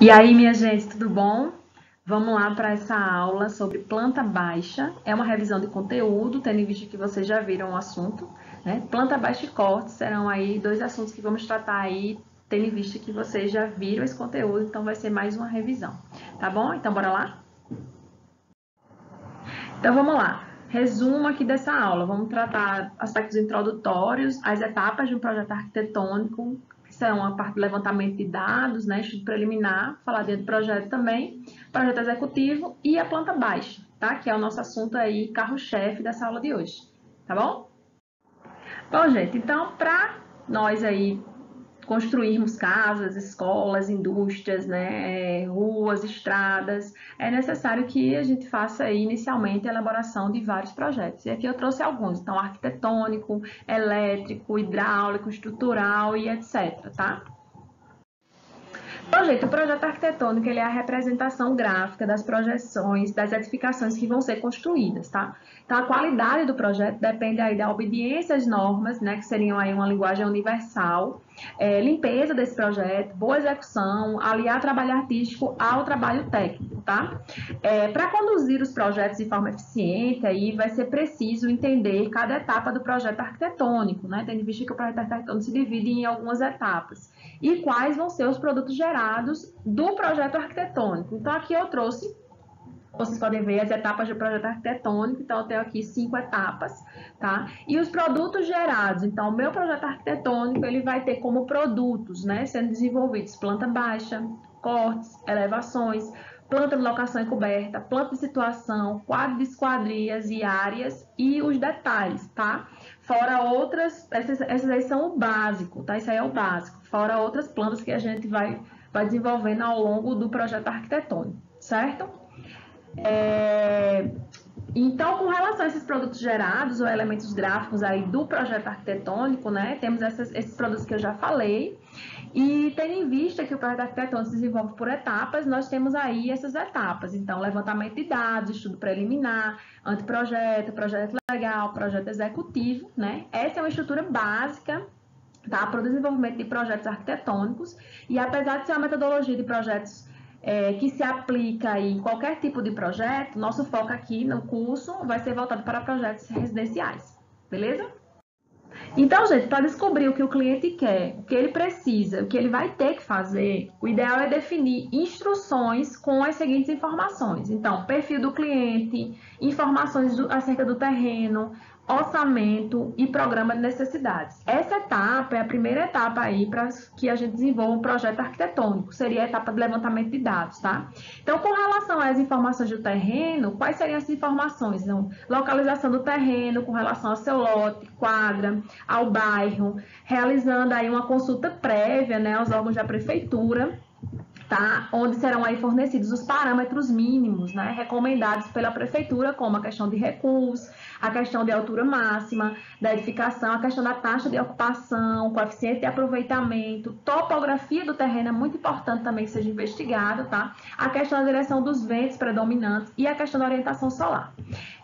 E aí, minha gente, tudo bom? Vamos lá para essa aula sobre planta baixa. É uma revisão de conteúdo, tendo em vista que vocês já viram o assunto, né? Planta baixa e corte serão aí dois assuntos que vamos tratar aí, tendo em vista que vocês já viram esse conteúdo, então vai ser mais uma revisão, tá bom? Então, bora lá? Então, vamos lá. Resumo aqui dessa aula. Vamos tratar aspectos introdutórios, as etapas de um projeto arquitetônico, que são a parte do levantamento de dados, né, estudo preliminar, falar de projeto também, projeto executivo e a planta baixa, tá? Que é o nosso assunto aí, carro-chefe dessa aula de hoje, tá bom? Bom, gente, então, para nós aí construirmos casas, escolas, indústrias, né, ruas, estradas, é necessário que a gente faça aí, inicialmente a elaboração de vários projetos. E aqui eu trouxe alguns, então arquitetônico, elétrico, hidráulico, estrutural e etc, tá? Bom, gente, o projeto arquitetônico ele é a representação gráfica das projeções das edificações que vão ser construídas, tá? Então, a qualidade do projeto depende aí da obediência às normas, né, que seriam aí uma linguagem universal, limpeza desse projeto, boa execução, aliar trabalho artístico ao trabalho técnico, tá? Para conduzir os projetos de forma eficiente, aí vai ser preciso entender cada etapa do projeto arquitetônico, né? Tendo em vista que o projeto arquitetônico se divide em algumas etapas. E quais vão ser os produtos gerados do projeto arquitetônico. Então, aqui eu trouxe, vocês podem ver as etapas do projeto arquitetônico, então eu tenho aqui 5 etapas, tá? E os produtos gerados, então o meu projeto arquitetônico, ele vai ter como produtos, né, sendo desenvolvidos planta baixa, cortes, elevações, planta de locação e coberta, planta de situação, quadro de esquadrias e áreas e os detalhes, tá? Fora outras, essas aí são o básico, tá? Isso aí é o básico, fora outras plantas que a gente vai desenvolvendo ao longo do projeto arquitetônico, certo? Então, com relação a esses produtos gerados ou elementos gráficos aí do projeto arquitetônico, né, temos esses produtos que eu já falei, e tendo em vista que o projeto arquitetônico se desenvolve por etapas, nós temos aí essas etapas. Então, levantamento de dados, estudo preliminar, anteprojeto, projeto legal, projeto executivo, né? Essa é uma estrutura básica, tá, para o desenvolvimento de projetos arquitetônicos, e apesar de ser uma metodologia de projetos que se aplica em qualquer tipo de projeto, nosso foco aqui no curso vai ser voltado para projetos residenciais, beleza? Então, gente, para descobrir o que o cliente quer, o que ele precisa, o que ele vai ter que fazer, o ideal é definir instruções com as seguintes informações. Então, perfil do cliente, informações acerca do terreno, orçamento e programa de necessidades. Essa etapa é a primeira etapa aí para que a gente desenvolva um projeto arquitetônico, seria a etapa de levantamento de dados, tá? Então, com relação às informações do terreno, quais seriam essas informações? Então, localização do terreno com relação ao seu lote, quadra, ao bairro, realizando aí uma consulta prévia, né, aos órgãos da prefeitura, tá? Onde serão aí fornecidos os parâmetros mínimos, né, recomendados pela prefeitura, como a questão de recuos, a questão de altura máxima da edificação, a questão da taxa de ocupação, coeficiente de aproveitamento, topografia do terreno é muito importante também que seja investigado, tá? A questão da direção dos ventos predominantes e a questão da orientação solar.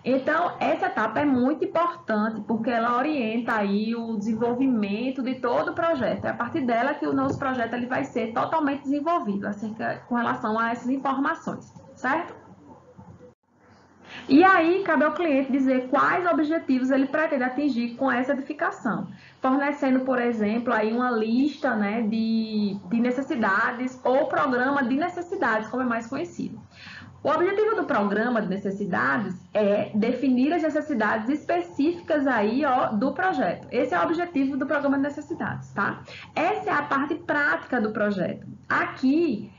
Então, essa etapa é muito importante porque ela orienta aí o desenvolvimento de todo o projeto. É a partir dela que o nosso projeto ele vai ser totalmente desenvolvido com relação a essas informações, certo? E aí, cabe ao cliente dizer quais objetivos ele pretende atingir com essa edificação, fornecendo, por exemplo, aí uma lista, né, de necessidades ou programa de necessidades, como é mais conhecido. O objetivo do programa de necessidades é definir as necessidades específicas aí, ó, do projeto. Esse é o objetivo do programa de necessidades, tá? Essa é a parte prática do projeto. Aqui,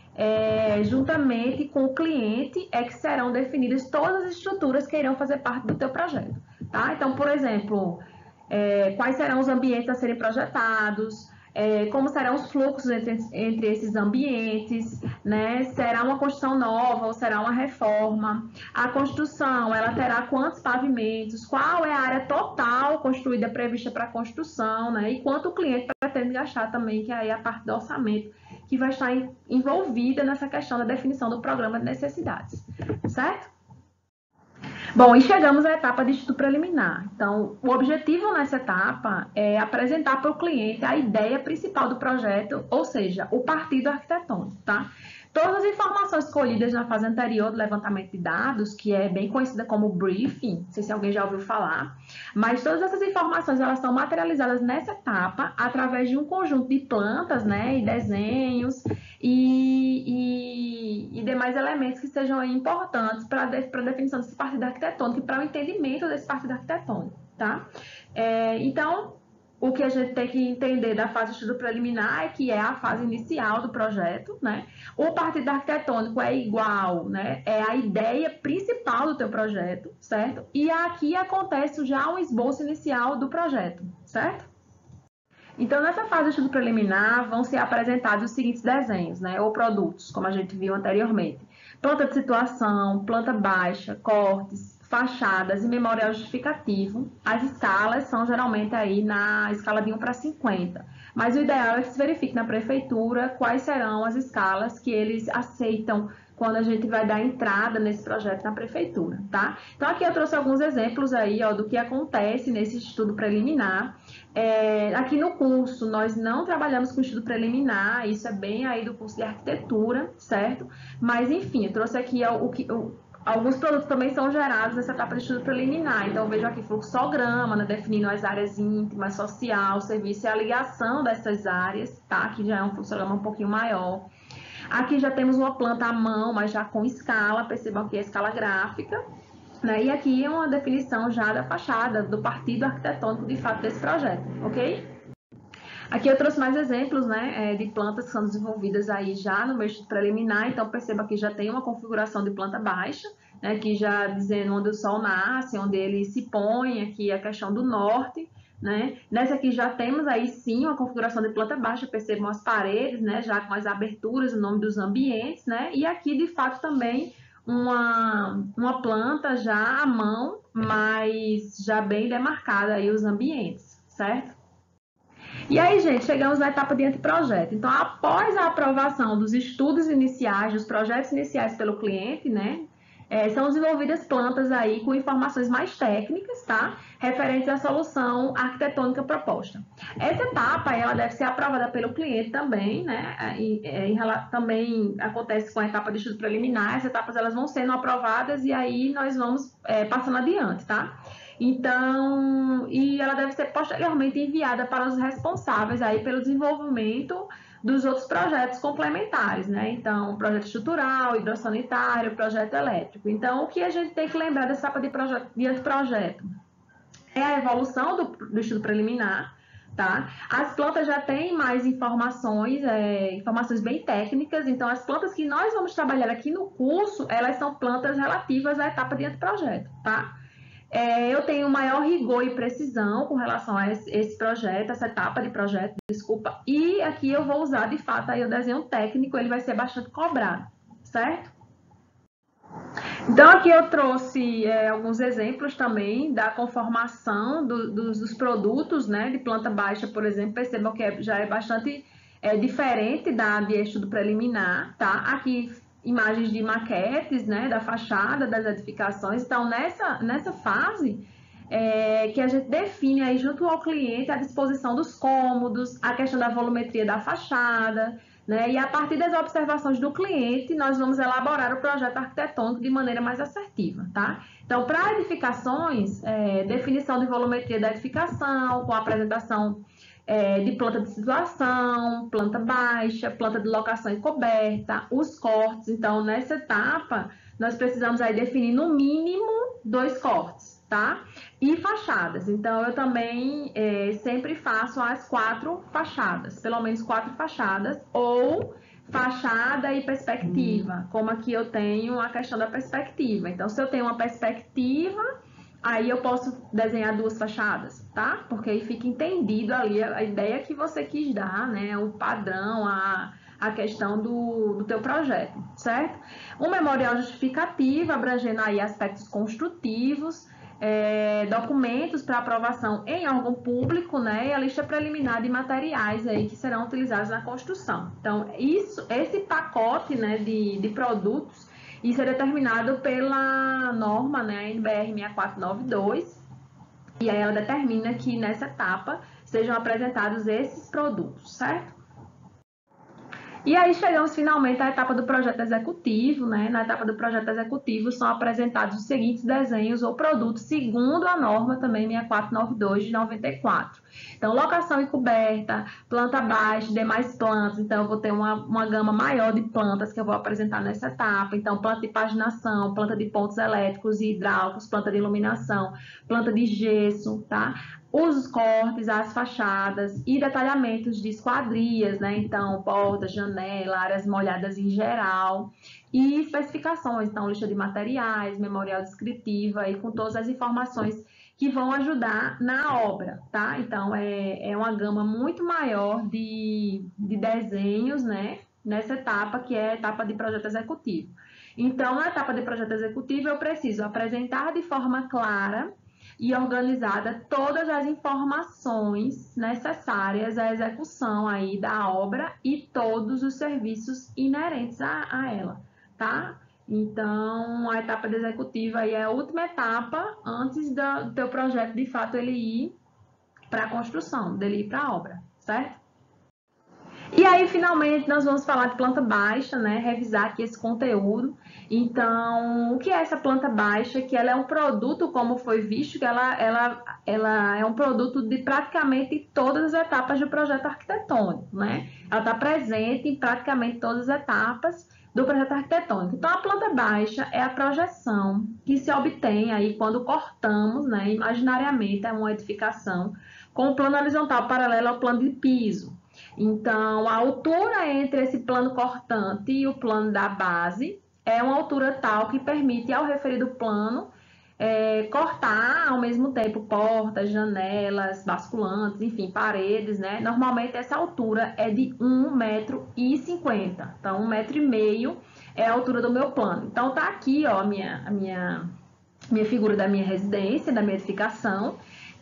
juntamente com o cliente, é que serão definidas todas as estruturas que irão fazer parte do teu projeto, tá? Então, por exemplo, quais serão os ambientes a serem projetados, como serão os fluxos entre esses ambientes, né? Será uma construção nova ou será uma reforma? A construção, ela terá quantos pavimentos? Qual é a área total construída prevista para a construção, né? E quanto o cliente pretende gastar também, que é aí a parte do orçamento, que vai estar envolvida nessa questão da definição do programa de necessidades, certo? Bom, e chegamos à etapa de estudo preliminar. Então, o objetivo nessa etapa é apresentar para o cliente a ideia principal do projeto, ou seja, o partido arquitetônico, tá? Todas as informações colhidas na fase anterior do levantamento de dados, que é bem conhecida como briefing, não sei se alguém já ouviu falar, mas todas essas informações elas são materializadas nessa etapa através de um conjunto de plantas, né, e desenhos e demais elementos que sejam aí importantes para a definição desse partido arquitetônico e para o entendimento desse partido arquitetônico, tá? Então, o que a gente tem que entender da fase de estudo preliminar é que é a fase inicial do projeto, né? O partido arquitetônico é igual, né? É a ideia principal do teu projeto, certo? E aqui acontece já um esboço inicial do projeto, certo? Então, nessa fase de estudo preliminar, vão ser apresentados os seguintes desenhos, né? Ou produtos, como a gente viu anteriormente. Planta de situação, planta baixa, cortes, fachadas e memorial justificativo. As escalas são geralmente aí na escala de 1 para 50. Mas o ideal é que se verifique na prefeitura quais serão as escalas que eles aceitam quando a gente vai dar entrada nesse projeto na prefeitura, tá? Então, aqui eu trouxe alguns exemplos aí, ó, do que acontece nesse estudo preliminar. Aqui no curso, nós não trabalhamos com estudo preliminar, isso é bem aí do curso de arquitetura, certo? Mas, enfim, eu trouxe aqui alguns produtos também são gerados nessa etapa de estudo preliminar. Então, eu vejo aqui fluxograma, né, definindo as áreas íntimas, social, serviço e a ligação dessas áreas, tá? Que já é um fluxograma um pouquinho maior. Aqui já temos uma planta à mão, mas já com escala, percebam aqui a escala gráfica, né? E aqui é uma definição já da fachada, do partido arquitetônico de fato desse projeto, ok? Aqui eu trouxe mais exemplos, né, de plantas que são desenvolvidas aí já no meu estudo preliminar, então perceba que já tem uma configuração de planta baixa, né, aqui já dizendo onde o sol nasce, onde ele se põe, aqui a questão do norte, né? Nessa aqui já temos aí sim uma configuração de planta baixa, percebam as paredes, né, já com as aberturas, o nome dos ambientes, né? E aqui de fato também uma planta já à mão, mas já bem demarcada aí os ambientes, certo? E aí, gente, chegamos na etapa de anteprojeto. Então, após a aprovação dos estudos iniciais, dos projetos iniciais pelo cliente, né, são desenvolvidas plantas aí com informações mais técnicas, tá? Referentes à solução arquitetônica proposta. Essa etapa, ela deve ser aprovada pelo cliente também, né? Também acontece com a etapa de estudo preliminar. Essas etapas, elas vão sendo aprovadas e aí nós vamos passando adiante, tá? Então, e ela deve ser posteriormente enviada para os responsáveis aí pelo desenvolvimento dos outros projetos complementares, né? Então, projeto estrutural, hidrossanitário, projeto elétrico. Então, o que a gente tem que lembrar dessa etapa de anteprojeto? É a evolução do estudo preliminar, tá? As plantas já têm mais informações, informações bem técnicas, então as plantas que nós vamos trabalhar aqui no curso, elas são plantas relativas à etapa de anteprojeto, tá? Eu tenho maior rigor e precisão com relação a esse projeto, essa etapa de projeto, desculpa, e aqui eu vou usar de fato aí o desenho técnico, ele vai ser bastante cobrado, certo? Então, aqui eu trouxe alguns exemplos também da conformação dos produtos, né, de planta baixa, por exemplo. Percebam que já é bastante diferente de estudo preliminar, tá? Aqui, imagens de maquetes, né, da fachada, das edificações. Então, nessa fase, que a gente define aí junto ao cliente a disposição dos cômodos, a questão da volumetria da fachada, né? E a partir das observações do cliente, nós vamos elaborar o projeto arquitetônico de maneira mais assertiva, tá? Então, para edificações, definição de volumetria da edificação, com a apresentação de planta de situação, planta baixa, planta de locação e coberta, os cortes. Então, nessa etapa, nós precisamos aí definir no mínimo 2 cortes, tá? E fachadas. Então, eu também sempre faço as 4 fachadas, pelo menos 4 fachadas, ou fachada e perspectiva, como aqui eu tenho a questão da perspectiva. Então, se eu tenho uma perspectiva, aí eu posso desenhar 2 fachadas, tá? Porque aí fica entendido ali a ideia que você quis dar, né? O padrão, a questão do teu projeto, certo? Um memorial justificativo, abrangendo aí aspectos construtivos, documentos para aprovação em órgão público, né? E a lista preliminar de materiais aí que serão utilizados na construção. Então, esse pacote, né, de produtos, isso é determinado pela norma, né, NBR 6492, e aí ela determina que nessa etapa sejam apresentados esses produtos, certo? E aí chegamos finalmente à etapa do projeto executivo, né? Na etapa do projeto executivo são apresentados os seguintes desenhos ou produtos segundo a norma também 6492 de 94. Então, locação e coberta, planta baixa, demais plantas. Então, eu vou ter uma gama maior de plantas que eu vou apresentar nessa etapa. Então, planta de paginação, planta de pontos elétricos e hidráulicos, planta de iluminação, planta de gesso, tá? Os cortes, as fachadas e detalhamentos de esquadrias, né? Então, portas, janela, áreas molhadas em geral e especificações, então, lista de materiais, memorial descritiva e com todas as informações que vão ajudar na obra, tá? Então, é uma gama muito maior de desenhos, né? Nessa etapa, que é a etapa de projeto executivo. Então, na etapa de projeto executivo, eu preciso apresentar de forma clara e organizada todas as informações necessárias à execução aí da obra e todos os serviços inerentes a ela, tá? Então, a etapa de executiva aí é a última etapa antes do teu projeto, de fato, ele ir para a construção, dele ir para a obra, certo? E aí, finalmente, nós vamos falar de planta baixa, né? Revisar aqui esse conteúdo. Então, o que é essa planta baixa? Que ela é um produto, como foi visto, que ela é um produto de praticamente todas as etapas do projeto arquitetônico, né? Ela está presente em praticamente todas as etapas do projeto arquitetônico. Então, a planta baixa é a projeção que se obtém aí quando cortamos, né, imaginariamente, uma edificação com o plano horizontal paralelo ao plano de piso. Então, a altura entre esse plano cortante e o plano da base é uma altura tal que permite ao referido plano cortar ao mesmo tempo portas, janelas, basculantes, enfim, paredes, né? Normalmente essa altura é de 1,50 m. Então, 1,5 m é a altura do meu plano. Então, tá aqui, ó, a minha figura da minha residência, da minha edificação.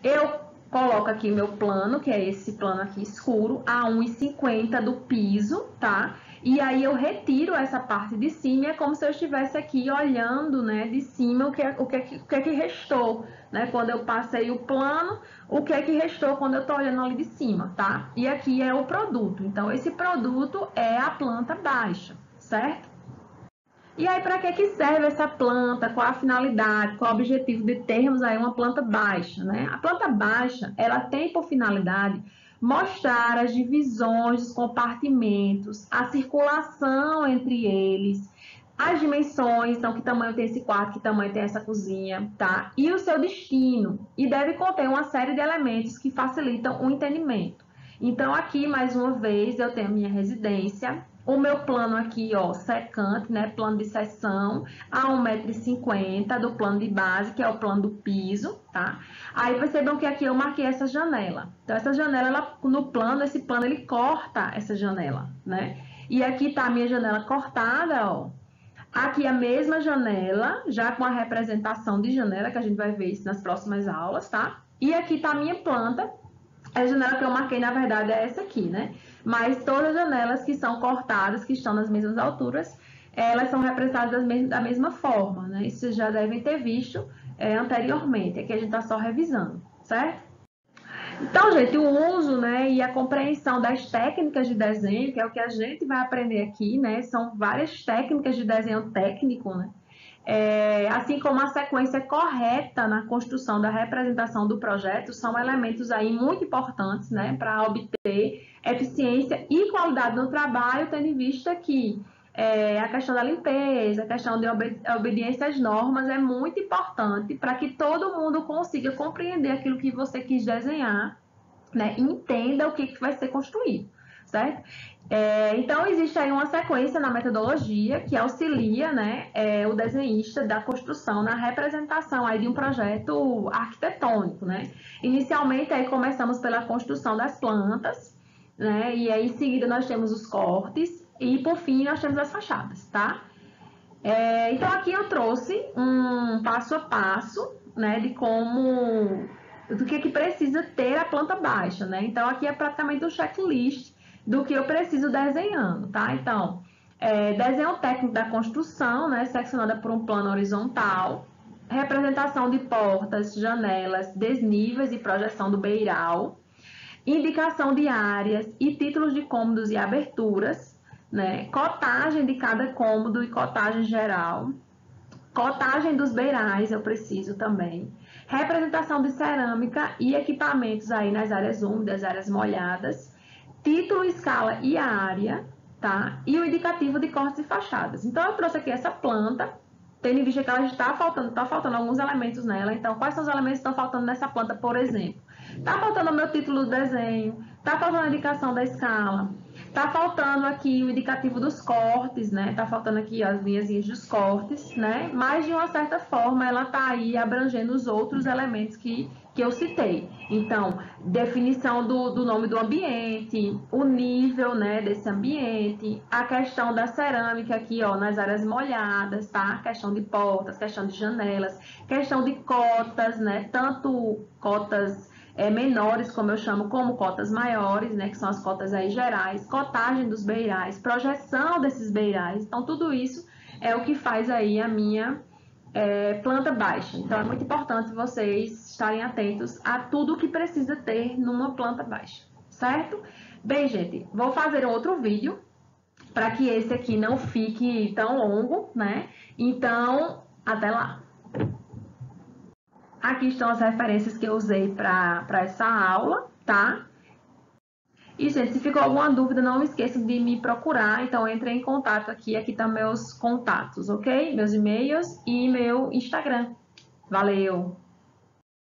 Eu coloco aqui meu plano, que é esse plano aqui escuro, a 1,50 m do piso, tá? E aí eu retiro essa parte de cima e é como se eu estivesse aqui olhando, né, de cima o que é que restou, né? Quando eu passei o plano, o que é que restou quando eu estou olhando ali de cima, tá? E aqui é o produto. Então, esse produto é a planta baixa, certo? E aí, para que serve essa planta? Qual a finalidade? Qual o objetivo de termos aí uma planta baixa, né? A planta baixa, ela tem por finalidade mostrar as divisões dos compartimentos, a circulação entre eles, as dimensões, então que tamanho tem esse quarto, que tamanho tem essa cozinha, tá? E o seu destino. E deve conter uma série de elementos que facilitam o entendimento. Então, aqui, mais uma vez, eu tenho a minha residência, o meu plano aqui, ó, secante, né, plano de seção, a 1,50 m do plano de base, que é o plano do piso, tá? Aí, percebam que aqui eu marquei essa janela. Então, essa janela, ela, no plano, esse plano, ele corta essa janela, né? E aqui tá a minha janela cortada, ó. Aqui a mesma janela, já com a representação de janela, que a gente vai ver isso nas próximas aulas, tá? E aqui tá a minha planta. A janela que eu marquei, na verdade, é essa aqui, né? Mas todas as janelas que são cortadas, que estão nas mesmas alturas, elas são representadas da mesma forma, né? Isso vocês já devem ter visto anteriormente. Aqui a gente está só revisando, certo? Então, gente, o uso, né, e a compreensão das técnicas de desenho, que é o que a gente vai aprender aqui, né? São várias técnicas de desenho técnico, né? Assim como a sequência correta na construção da representação do projeto, são elementos aí muito importantes, né, para obter eficiência e qualidade no trabalho, tendo em vista que a questão da limpeza, a questão de obediência às normas é muito importante para que todo mundo consiga compreender aquilo que você quis desenhar, né, e entenda o que vai ser construído, certo? Então, existe aí uma sequência na metodologia que auxilia, né, o desenhista da construção na representação aí de um projeto arquitetônico, né? Inicialmente, aí começamos pela construção das plantas, né? E aí, em seguida, nós temos os cortes e, por fim, nós temos as fachadas, tá? Então, aqui eu trouxe um passo a passo, né, de como, do que precisa ter a planta baixa, né? Então, aqui é praticamente um checklist do que eu preciso desenhando, tá? Então, desenho técnico da construção, né, seccionada por um plano horizontal, representação de portas, janelas, desníveis e projeção do beiral, indicação de áreas e títulos de cômodos e aberturas, né? Cotagem de cada cômodo e cotagem geral. Cotagem dos beirais eu preciso também. Representação de cerâmica e equipamentos aí nas áreas úmidas, áreas molhadas. Título, escala e área, tá? E o indicativo de cortes e fachadas. Então, eu trouxe aqui essa planta, tendo em vista que ela está faltando alguns elementos nela. Então, quais são os elementos que estão faltando nessa planta, por exemplo? Está faltando o meu título do desenho, está faltando a indicação da escala, está faltando aqui o indicativo dos cortes, né? Está faltando aqui as linhazinhas dos cortes, né? Mas, de uma certa forma, ela está aí abrangendo os outros elementos que eu citei. Então, definição do nome do ambiente, o nível, né, desse ambiente, a questão da cerâmica aqui, ó, nas áreas molhadas, tá? Questão de portas, questão de janelas, questão de cotas, né? Tanto cotas menores, como eu chamo, como cotas maiores, né? Que são as cotas aí gerais, cotagem dos beirais, projeção desses beirais. Então, tudo isso é o que faz aí a minha planta baixa. Então, é muito importante vocês estarem atentos a tudo que precisa ter numa planta baixa, certo? Bem, gente, vou fazer um outro vídeo para que esse aqui não fique tão longo, né? Então, até lá! Aqui estão as referências que eu usei para essa aula, tá? E, gente, se ficou alguma dúvida, não esqueça de me procurar. Então, entre em contato aqui. Aqui estão meus contatos, ok? Meus e-mails e meu Instagram. Valeu!